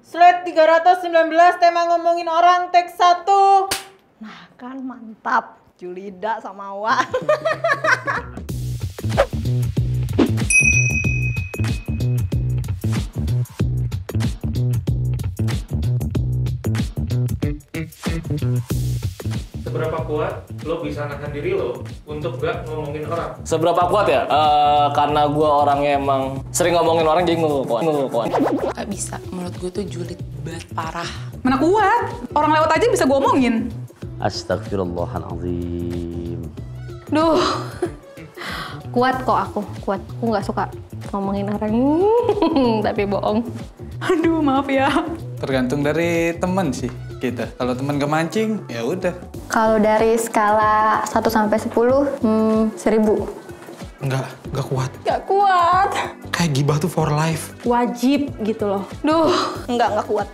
Slide 319 tema ngomongin orang teks 1. Nah kan mantap, Julida sama Wa. Seberapa kuat lo bisa nahan diri lo untuk gak ngomongin orang? Seberapa kuat ya? Karena gue orangnya emang sering ngomongin orang jadi ngelukuan. Gak bisa, menurut gue tuh julid banget parah. Mana kuat? Orang lewat aja bisa gue omongin. Astagfirullahaladzim. Duh, kuat kok aku, kuat. Aku nggak suka ngomongin orang, tapi bohong. Aduh, maaf ya. Tergantung dari teman sih kita. Kalau teman gak mancing, ya udah. Kalau dari skala 1 sampai 10, 1000. Enggak kuat. Gak kuat. Kayak gibah tuh for life. Wajib gitu loh. Duh, nggak kuat.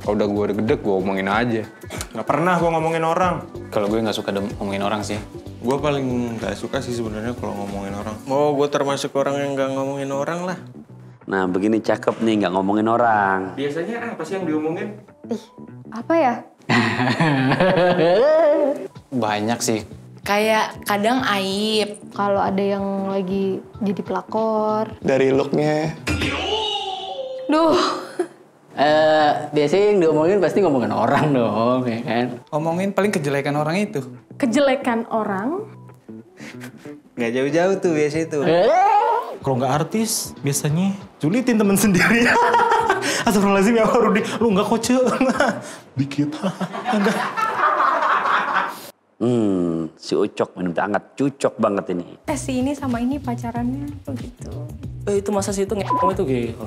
Kalau udah gue gedek, gue omongin aja. Nggak pernah gue ngomongin orang. Kalau gue nggak suka ngomongin orang sih. Gue paling nggak suka sih sebenarnya kalau ngomongin orang. Oh, gue termasuk orang yang nggak ngomongin orang lah. Nah begini cakep nih, nggak ngomongin orang. Biasanya apa sih yang diomongin? Ih, apa ya? Banyak sih. Kayak kadang aib. Kalau ada yang lagi jadi pelakor. Dari looknya. Duh. Biasanya yang diomongin pasti ngomongin orang dong, ya kan? Ngomongin paling kejelekan orang itu. Kejelekan orang? Nggak jauh-jauh tuh biasa itu. Kalau nggak artis, biasanya julitin temen sendiri. Astagfirullahaladzim ya Rudi, lu nggak koce. Dikit. Enggak. Si Ucok minum teh hangat, cucok banget ini. Si ini sama ini pacarannya begitu. Itu masa sih itu ngomong itu gitu.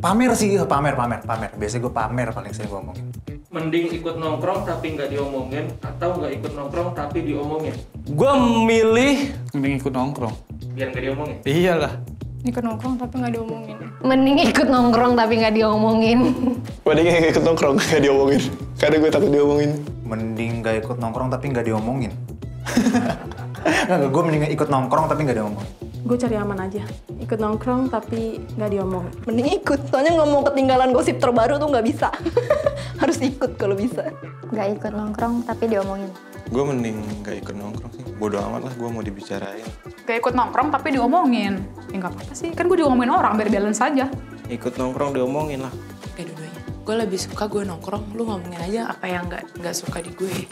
Pamer sih, pamer. Biasanya gue pamer paling sering gue ngomongin. Mending ikut nongkrong tapi nggak diomongin atau nggak ikut nongkrong tapi diomongin? Gue milih Mending ikut nongkrong. Biar nggak diomongin? Iyalah. Ikut nongkrong tapi nggak diomongin. Mending ikut nongkrong tapi nggak diomongin. Mending ikut nongkrong nggak diomongin. Karena gue takut diomongin. Mending gak ikut nongkrong tapi nggak diomongin. Nggak, gue mending ikut nongkrong tapi nggak diomongin. Gue cari aman aja. Ikut nongkrong tapi nggak diomongin. Mending ikut, soalnya ngomong ketinggalan gosip terbaru tuh nggak bisa. Harus ikut kalau bisa. Nggak ikut nongkrong tapi diomongin. Gue mending nggak ikut nongkrong sih. Bodoh amat lah gue mau dibicarain. Gak ikut nongkrong tapi diomongin. Ya nggak apa-apa sih, kan gue diomongin orang biar balance aja. Ikut nongkrong diomongin lah. Kayak dua-duanya. Gue lebih suka gue nongkrong, lu ngomongin aja apa yang nggak suka di gue.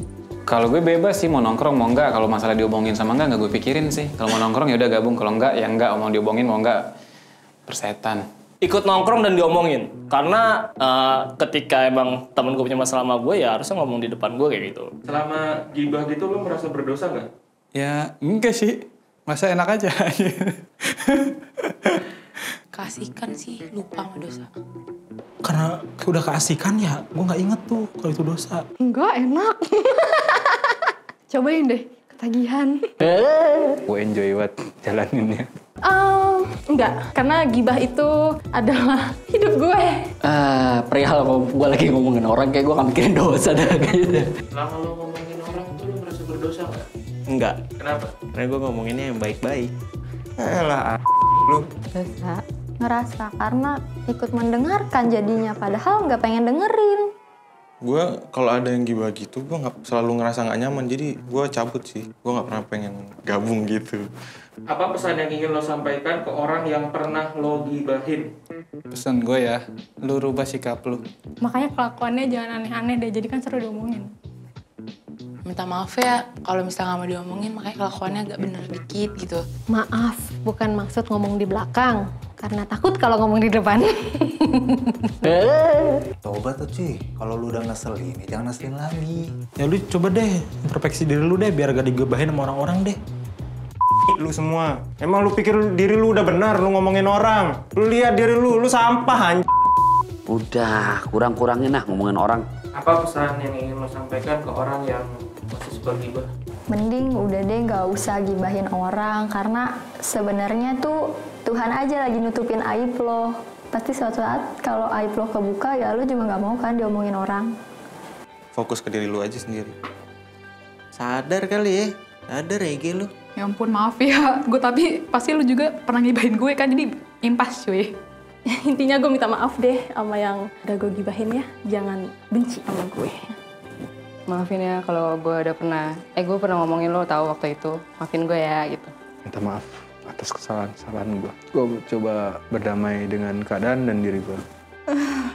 Kalau gue bebas sih mau nongkrong mau enggak. Kalau masalah diomongin sama enggak gue pikirin sih. Kalau mau nongkrong ya udah gabung. Kalau enggak ya enggak. Mau diomongin mau enggak. Persetan. ikut nongkrong dan diomongin. Karena ketika emang temen gue punya masalah sama gue ya harusnya ngomong di depan gue kayak gitu. Selama gibah gitu lu merasa berdosa nggak? Ya enggak sih. Masa enak aja. Keasikan sih, lupa sama dosa. Karena udah keasikan ya, gue nggak inget tuh kalau itu dosa. Enggak, enak. Cobain deh, ketagihan. Gue enjoy banget jalaninnya. Enggak, karena gibah itu adalah hidup gue. Perihal gue lagi ngomongin orang kayak gue gak mikirin dosa dah gitu. Selama lu ngomongin orang tuh lu merasa berdosa nggak? Enggak. Kenapa? Karena gue ngomonginnya yang baik-baik. Alah, lu. Dosa. Ngerasa karena ikut mendengarkan jadinya, padahal nggak pengen dengerin. Gue kalau ada yang gibah gitu, gue nggak selalu ngerasa nggak nyaman. Jadi gue cabut sih. Gue nggak pernah pengen gabung gitu. Apa pesan yang ingin lo sampaikan ke orang yang pernah lo gibahin? Pesan gue ya, lu rubah sikap lu. Makanya kelakuannya jangan aneh-aneh deh, jadi kan seru diomongin. Minta maaf ya, kalau misalnya nggak mau diomongin, makanya kelakuannya agak bener dikit gitu. Maaf, bukan maksud ngomong di belakang. Karena takut kalau ngomong di depan. Tobat tuh cuy, kalau lu udah ngeselin, ya jangan ngeselin lagi. Ya lu coba deh, introspeksi diri lu deh, biar gak digebahin sama orang-orang deh. Lu semua, emang lu pikir diri lu udah benar lu ngomongin orang? Lu lihat diri lu sampah Udah, kurang-kurangin lah ngomongin orang. Apa pesan yang ingin lo sampaikan ke orang yang masih suka gibah? Mending udah deh nggak usah gibahin orang, karena sebenarnya tuh Tuhan aja lagi nutupin aib lo. Pasti suatu saat kalau aib lo kebuka ya lo juga nggak mau kan diomongin orang. Fokus ke diri lu aja sendiri. Sadar kali ya, sadar ya lu. Ya ampun maaf ya, gue tapi pasti lu juga pernah ngibahin gue kan, jadi impas cuy. Intinya gue minta maaf deh sama yang udah gue gibahin ya. Jangan benci sama gue. Maafin ya kalau gue udah pernah, gue pernah ngomongin lo tahu waktu itu. Maafin gue ya gitu. Minta maaf atas kesalahan-kesalahan gue. Gue coba berdamai dengan keadaan dan diri gue.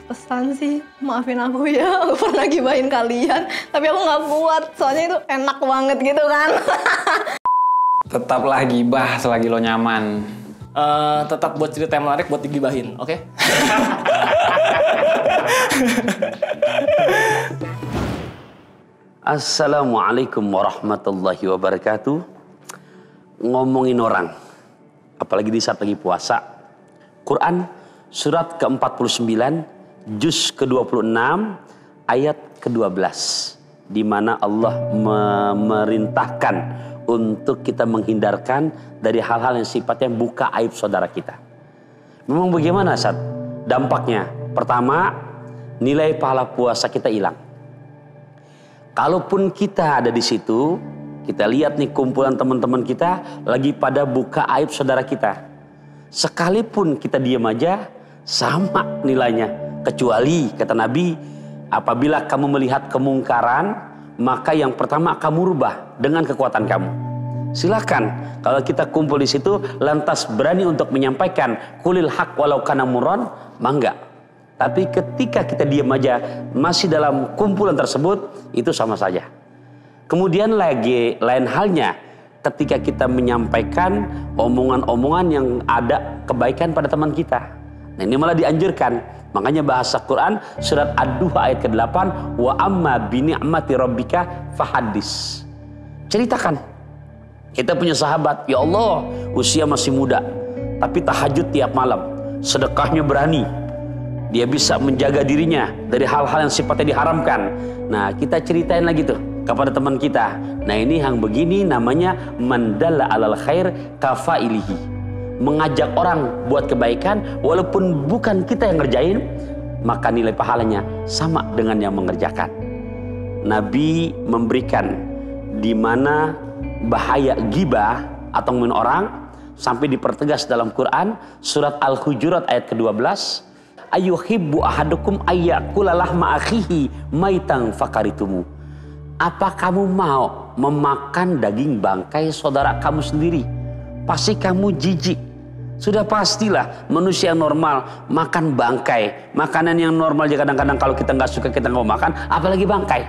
Pesan sih, maafin aku ya. Aku pernah gibahin kalian, tapi aku nggak kuat. Soalnya itu enak banget gitu kan. Tetaplah gibah selagi lo nyaman. Tetap buat cerita yang menarik buat digibahin, oke? Assalamualaikum warahmatullahi wabarakatuh. Ngomongin orang, apalagi di saat lagi puasa. Quran surat ke-49, juz ke-26, ayat ke-12. Di mana Allah memerintahkan untuk kita menghindarkan dari hal-hal yang sifatnya buka aib saudara kita. Memang bagaimana, Sat? Dampaknya, pertama, nilai pahala puasa kita hilang. Kalaupun kita ada di situ, kita lihat nih kumpulan teman-teman kita lagi pada buka aib saudara kita. Sekalipun kita diam aja, sama nilainya. Kecuali, kata Nabi, apabila kamu melihat kemungkaran, maka yang pertama kamu rubah dengan kekuatan kamu. Silakan kalau kita kumpul di situ lantas berani untuk menyampaikan kulil haq walau kana murran, mangga. Tapi ketika kita diam aja masih dalam kumpulan tersebut, itu sama saja. Kemudian lagi lain halnya ketika kita menyampaikan omongan-omongan yang ada kebaikan pada teman kita. Nah, ini malah dianjurkan. Makanya bahasa Quran surat Ad-Duha ayat ke-8, wa amma bi ni'mati rabbika fahaddis. Ceritakan. Kita punya sahabat, ya Allah, usia masih muda, tapi tahajud tiap malam, sedekahnya berani. Dia bisa menjaga dirinya dari hal-hal yang sifatnya diharamkan. Nah, kita ceritain lagi tuh kepada teman kita. Nah, ini yang begini namanya mandalla alal khair kafailihi. Mengajak orang buat kebaikan walaupun bukan kita yang ngerjain, maka nilai pahalanya sama dengan yang mengerjakan. Nabi memberikan di mana bahaya ghibah atau ngomongin orang sampai dipertegas dalam Quran surat Al-Hujurat ayat ke-12, ayuhibbu ahadukum ayyakula lahma akhihi maitan fakaritumu. Apa kamu mau memakan daging bangkai saudara kamu sendiri? Pasti kamu jijik. Sudah pastilah manusia yang normal makan bangkai. Makanan yang normal aja kadang-kadang kalau kita nggak suka kita nggak mau makan, apalagi bangkai.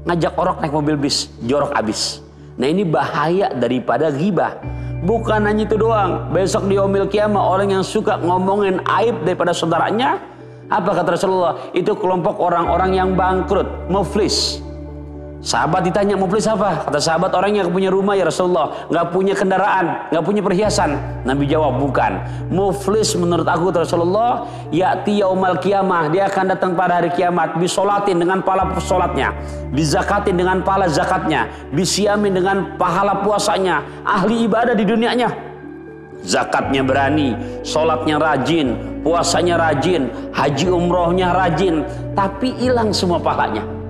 Ngajak orang naik mobil bis, jorok abis. Nah, ini bahaya daripada ghibah. Bukan hanya itu doang. Besok di yaumil kiamah orang yang suka ngomongin aib daripada saudaranya, apa kata Rasulullah? Itu kelompok orang-orang yang bangkrut, muflis. Sahabat ditanya, muflis apa? Kata sahabat, orang yang punya rumah ya Rasulullah, nggak punya kendaraan, nggak punya perhiasan. Nabi jawab, bukan. Muflis menurut aku Rasulullah, ya'ti yaumal qiyamah, dia akan datang pada hari kiamat, bisolatin dengan pahala sholatnya, bizakatin dengan pahala zakatnya, bisiamin dengan pahala puasanya, ahli ibadah di dunianya. Zakatnya berani, sholatnya rajin, puasanya rajin, haji umrohnya rajin, tapi hilang semua pahalanya.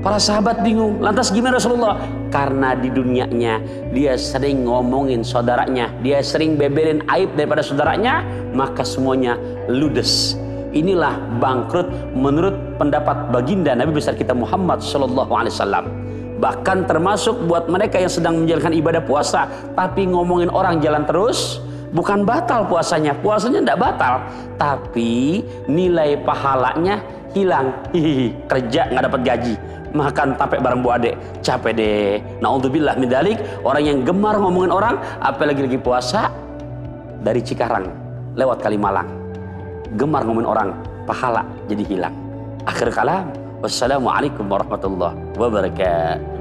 Para sahabat bingung, lantas gimana Rasulullah? Karena di dunianya dia sering ngomongin saudaranya, dia sering beberin aib daripada saudaranya, maka semuanya ludes. Inilah bangkrut menurut pendapat baginda Nabi besar kita Muhammad SAW. Bahkan termasuk buat mereka yang sedang menjalankan ibadah puasa, tapi ngomongin orang jalan terus, bukan batal puasanya, puasanya tidak batal, tapi nilai pahalanya hilang. Hihihi, kerja nggak dapat gaji, makan tape bareng Bu Ade, capek deh. Naudzubillah min dzalik, orang yang gemar ngomongin orang, apalagi lagi puasa, dari Cikarang lewat Kalimalang, gemar ngomongin orang, pahala jadi hilang. Akhir kalam, wassalamualaikum warahmatullahi wabarakatuh.